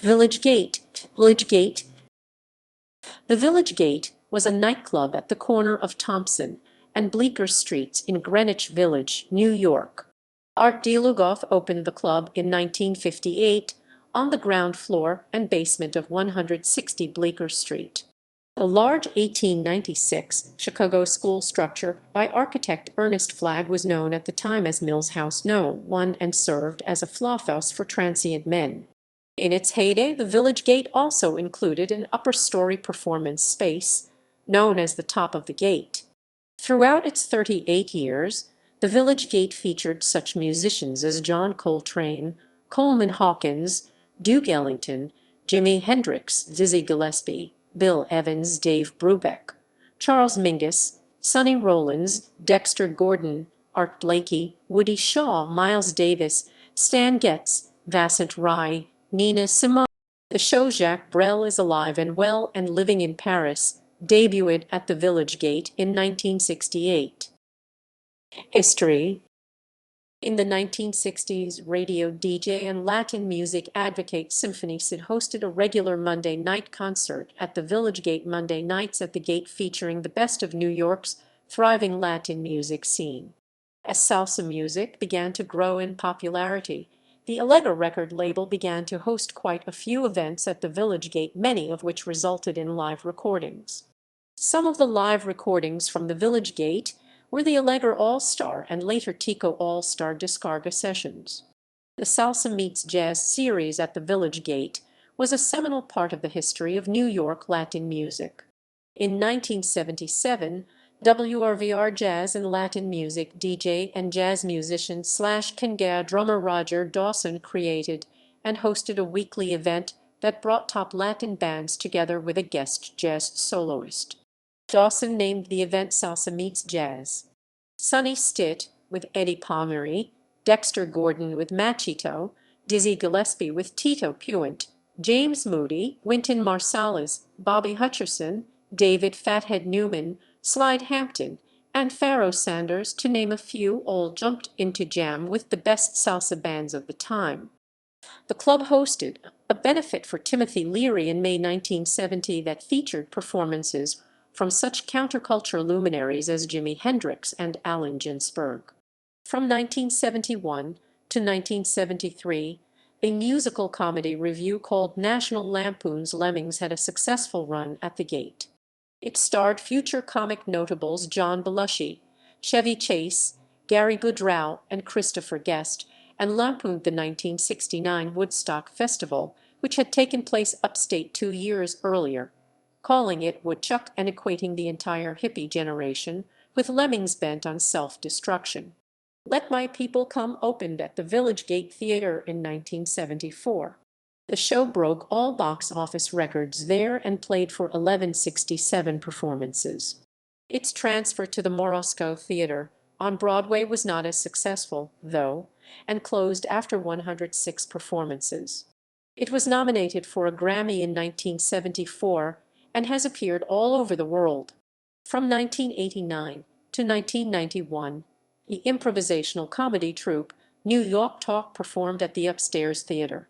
Village Gate. Village Gate. The Village Gate was a nightclub at the corner of Thompson and Bleecker Streets in Greenwich Village, New York. Art Delugoff opened the club in 1958 on the ground floor and basement of 160 Bleecker Street. The large 1896 Chicago school structure by architect Ernest Flagg was known at the time as Mills House No. 1 and served as a flophouse for transient men. In its heyday, the Village Gate also included an upper-story performance space, known as the Top of the Gate. Throughout its 38 years, the Village Gate featured such musicians as John Coltrane, Coleman Hawkins, Duke Ellington, Jimi Hendrix, Dizzy Gillespie, Bill Evans, Dave Brubeck, Charles Mingus, Sonny Rollins, Dexter Gordon, Art Blakey, Woody Shaw, Miles Davis, Stan Getz, Vasant Rai, Nina Simone. The show Jacques Brel is alive and well and living in Paris debuted at the Village Gate in 1968. History. In the 1960s, radio DJ and Latin music advocate Symphony Sid hosted a regular Monday night concert at the Village Gate. Monday nights at the Gate featuring the best of New York's thriving Latin music scene. As salsa music began to grow in popularity, the Allegro record label began to host quite a few events at the Village Gate, many of which resulted in live recordings. Some of the live recordings from the Village Gate were the Allegro All-Star and later Tico All-Star Descarga sessions. The Salsa Meets Jazz series at the Village Gate was a seminal part of the history of New York Latin music. In 1977, WRVR jazz and Latin music DJ and jazz musician / Kanga drummer Roger Dawson created and hosted a weekly event that brought top Latin bands together with a guest jazz soloist. Dawson named the event Salsa Meets Jazz. Sonny Stitt with Eddie Palmieri, Dexter Gordon with Machito, Dizzy Gillespie with Tito Puente, James Moody, Wynton Marsalis, Bobby Hutcherson, David Fathead Newman, Slide Hampton, and Pharoah Sanders, to name a few, all jumped into jam with the best salsa bands of the time. The club hosted a benefit for Timothy Leary in May 1970 that featured performances from such counterculture luminaries as Jimi Hendrix and Allen Ginsberg. From 1971 to 1973, a musical comedy revue called National Lampoon's Lemmings had a successful run at the Gate. It starred future comic notables John Belushi, Chevy Chase, Gary Goodrow, and Christopher Guest, and lampooned the 1969 Woodstock Festival, which had taken place upstate 2 years earlier, calling it Woodchuck and equating the entire hippie generation with lemmings bent on self-destruction. Let My People Come opened at the Village Gate Theater in 1974. The show broke all box office records there and played for 1167 performances. Its transfer to the Morosco Theater on Broadway was not as successful, though, and closed after 106 performances. It was nominated for a Grammy in 1974 and has appeared all over the world. From 1989 to 1991, the improvisational comedy troupe New York Talk performed at the Upstairs Theater.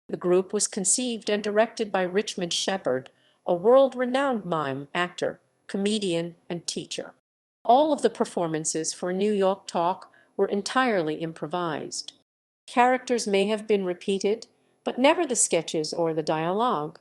The group was conceived and directed by Richmond Shepard, a world-renowned mime actor, comedian, and teacher. All of the performances for New York Talk were entirely improvised. Characters may have been repeated, but never the sketches or the dialogue.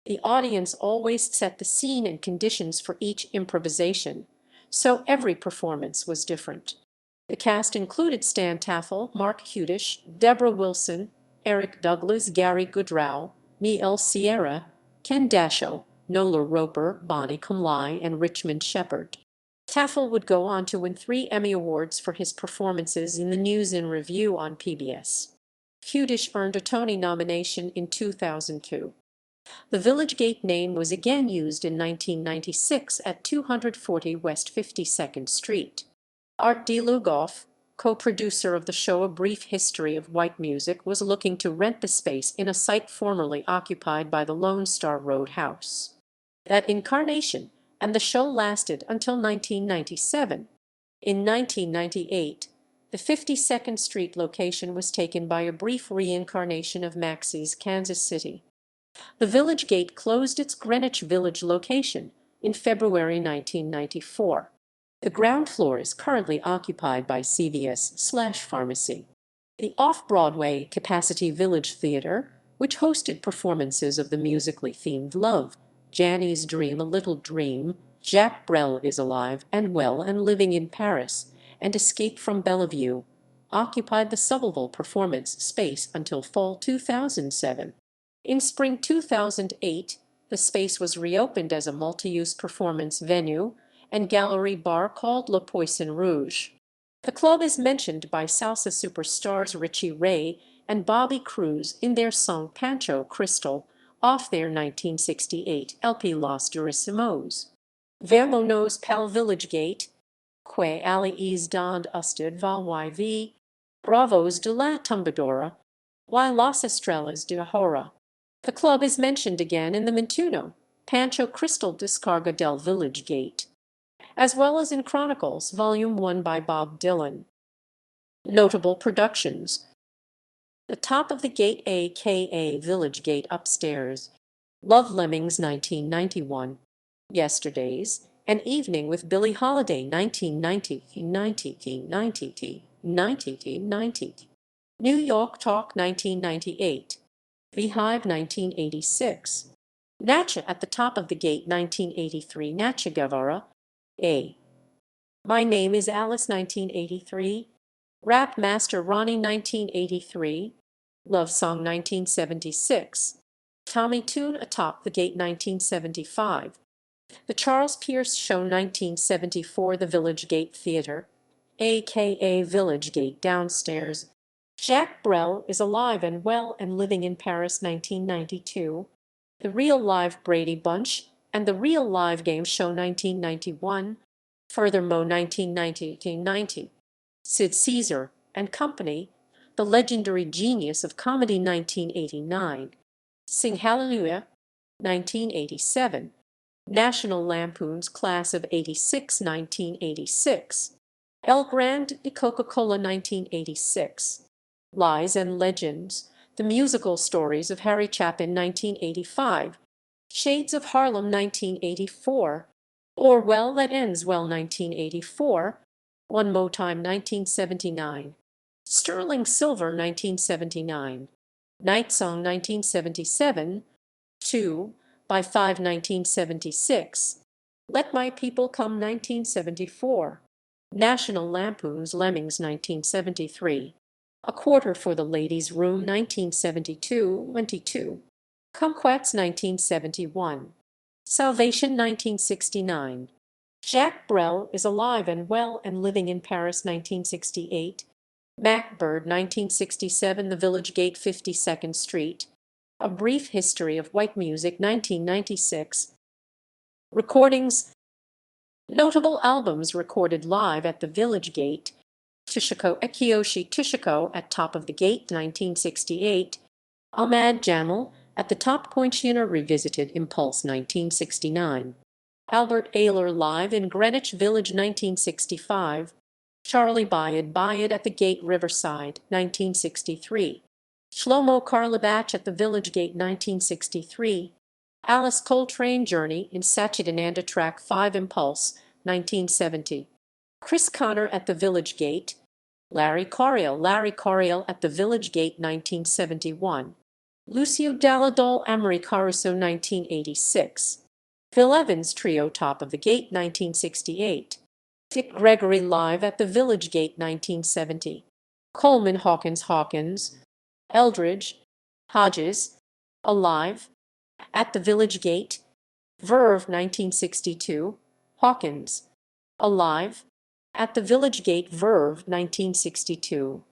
The audience always set the scene and conditions for each improvisation, so every performance was different. The cast included Stan Taffel, Mark Kudish, Deborah Wilson, Eric Douglas, Gary Goodrow, Miel Sierra, Ken Dashow, Nola Roper, Bonnie Comley, and Richmond Shepard. Taffel would go on to win 3 Emmy Awards for his performances in the News in Review on PBS. Kudish earned a Tony nomination in 2002. The Village Gate name was again used in 1996 at 240 West 52nd Street. Art Delugoff, co-producer of the show A Brief History of White Music, was looking to rent the space in a site formerly occupied by the Lone Star Roadhouse. That incarnation and the show lasted until 1997. In 1998, the 52nd Street location was taken by a brief reincarnation of Maxie's Kansas City. The Village Gate closed its Greenwich Village location in February 1994. The ground floor is currently occupied by CVS/Pharmacy. The off-Broadway Capacity Village Theater, which hosted performances of the musically themed Love, Janny's Dream, A Little Dream, Jacques Brel is Alive and Well and Living in Paris, and Escape from Bellevue, occupied the Somerville performance space until fall 2007. In spring 2008, the space was reopened as a multi-use performance venue and gallery bar called Le Poisson Rouge. The club is mentioned by salsa superstars Richie Ray and Bobby Cruz in their song Pancho Crystal off their 1968 LP Los Durissimos. Vámonos pa'l Village Gate, que ali's dond usted val yv, bravos de la tumbadora, y las estrellas de Hora. The club is mentioned again in the Mintuno, Pancho Crystal Descarga del Village Gate, as well as in Chronicles, Volume 1 by Bob Dylan. Notable productions: The Top of the Gate aka Village Gate Upstairs, Love Lemmings 1991, Yesterdays, An Evening with Billie Holiday 1990, New York Talk 1998, Beehive 1986, Natcha at the Top of the Gate 1983, Natcha Guevara, A. My Name is Alice 1983, Rap Master Ronnie 1983, Love Song 1976, Tommy Tune Atop the Gate 1975, The Charles Pierce Show 1974, The Village Gate Theater, aka Village Gate Downstairs, Jacques Brel is Alive and Well and Living in Paris 1992, The Real Live Brady Bunch and The Real Live Game Show 1991, Furthermore 1990, Sid Caesar and Company, The Legendary Genius of Comedy 1989, Sing Hallelujah 1987, National Lampoon's Class of '86 1986, El Grande de Coca-Cola 1986, Lies and Legends, The Musical Stories of Harry Chapin 1985, Shades of Harlem 1984, Orwell That Ends Well 1984, One Mo Time 1979, Sterling Silver 1979, Night Song 1977, 2 by 5 1976, Let My People Come 1974, National Lampoon's Lemmings 1973, A Quarter for the Ladies' Room 1972, 22, Kumquats 1971, Salvation 1969, Jacques Brel is Alive and Well and Living in Paris 1968, Macbird 1967, The Village Gate 52nd Street, A Brief History of White Music 1996, Recordings. Notable albums recorded live at the Village Gate: Toshiko Kiyoshi Toshiko at Top of the Gate 1968, Ahmad Jamal at the Top Pointiner Revisited Impulse 1969, Albert Ayler Live in Greenwich Village 1965, Charlie Bayard at the Gate Riverside 1963, Shlomo Karlabach at the Village Gate 1963, Alice Coltrane Journey in Satchidananda Track 5 Impulse 1970, Chris Connor at the Village Gate, Larry Coriel at the Village Gate 1971, Lucio Dalla Amory Caruso 1986, Phil Evans Trio Top of the Gate 1968, Dick Gregory Live at the Village Gate 1970, Coleman Hawkins, Eldridge, Hodges, Alive at the Village Gate, Verve 1962, Hawkins, Alive at the Village Gate, Verve 1962,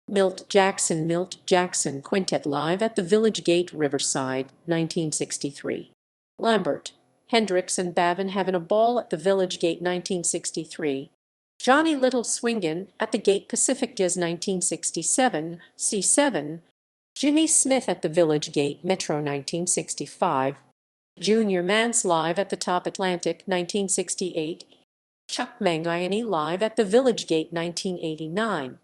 Milt Jackson Quintet Live at the Village Gate Riverside 1963, Lambert, Hendrix and Bavin Having a Ball at the Village Gate 1963, Johnny Little Swingin' at the Gate Pacific Jazz 1967, C7, Jimmy Smith at the Village Gate Metro 1965, Junior Mance Live at the Top Atlantic 1968, Chuck Mangione Live at the Village Gate 1989,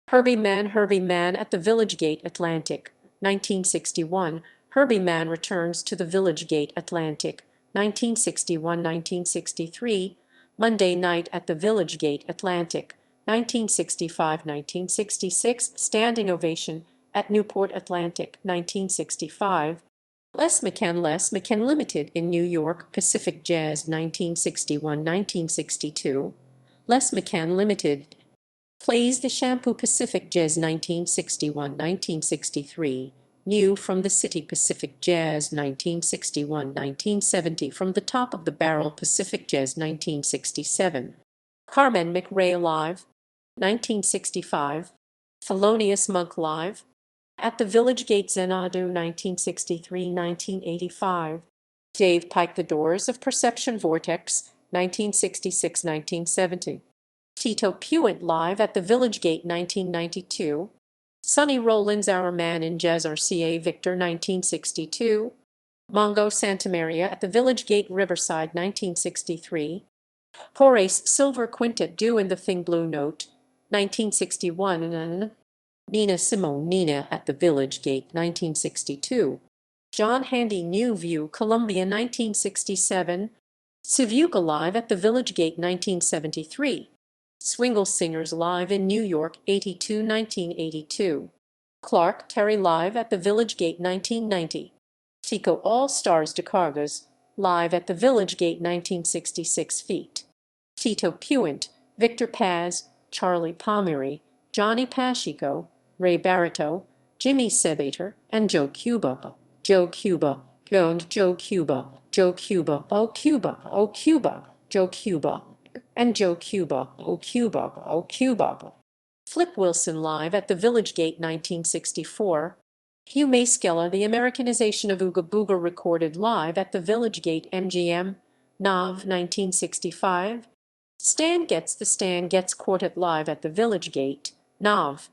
Herbie Mann at the Village Gate Atlantic 1961, Herbie Mann returns to the Village Gate Atlantic, 1961–1963, Monday Night at the Village Gate Atlantic, 1965–1966, Standing Ovation at Newport Atlantic, 1965, Les McCann Limited in New York, Pacific Jazz, 1961–1962, Les McCann Limited plays the Shampoo Pacific Jazz, 1961–1963, New from the City Pacific Jazz, 1961–1970, From the Top of the Barrel Pacific Jazz, 1967, Carmen McRae Live, 1965, Thelonious Monk Live at the Village Gate Xanadu, 1963–1985, Dave Pike The Doors of Perception Vortex, 1966–1970, Tito Puente Live at the Village Gate, 1992, Sonny Rollins Our Man in Jazz RCA Victor, 1962, Mongo Santamaria at the Village Gate Riverside, 1963, Horace Silver Quintet Do in the Thing Blue Note, 1961, Nina Simone Nina at the Village Gate, 1962, John Handy New View Columbia, 1967, Sivuca Live at the Village Gate, 1973, Swingle Singers Live in New York, 1982, Clark Terry Live at the Village Gate, 1990, Tico All Stars de Cargas Live at the Village Gate, 1966 feet, Tito Puente, Victor Paz, Charlie Palmieri, Johnny Pacheco, Ray Barretto, Jimmy Sebater, and Joe Cuba, Joe Cuba, Joe Cuba, Joe Cuba, Oh Cuba, Oh Cuba, Joe Cuba, and Joe Cuba, Oh Cuba, Oh Cuba. Flip Wilson Live at the Village Gate, 1964. Hugh Masekela The Americanization of Ooga Booga recorded live at the Village Gate, MGM, Nav, 1965. Stan Getz The Stan Getz Quartet Live at the Village Gate, Nav,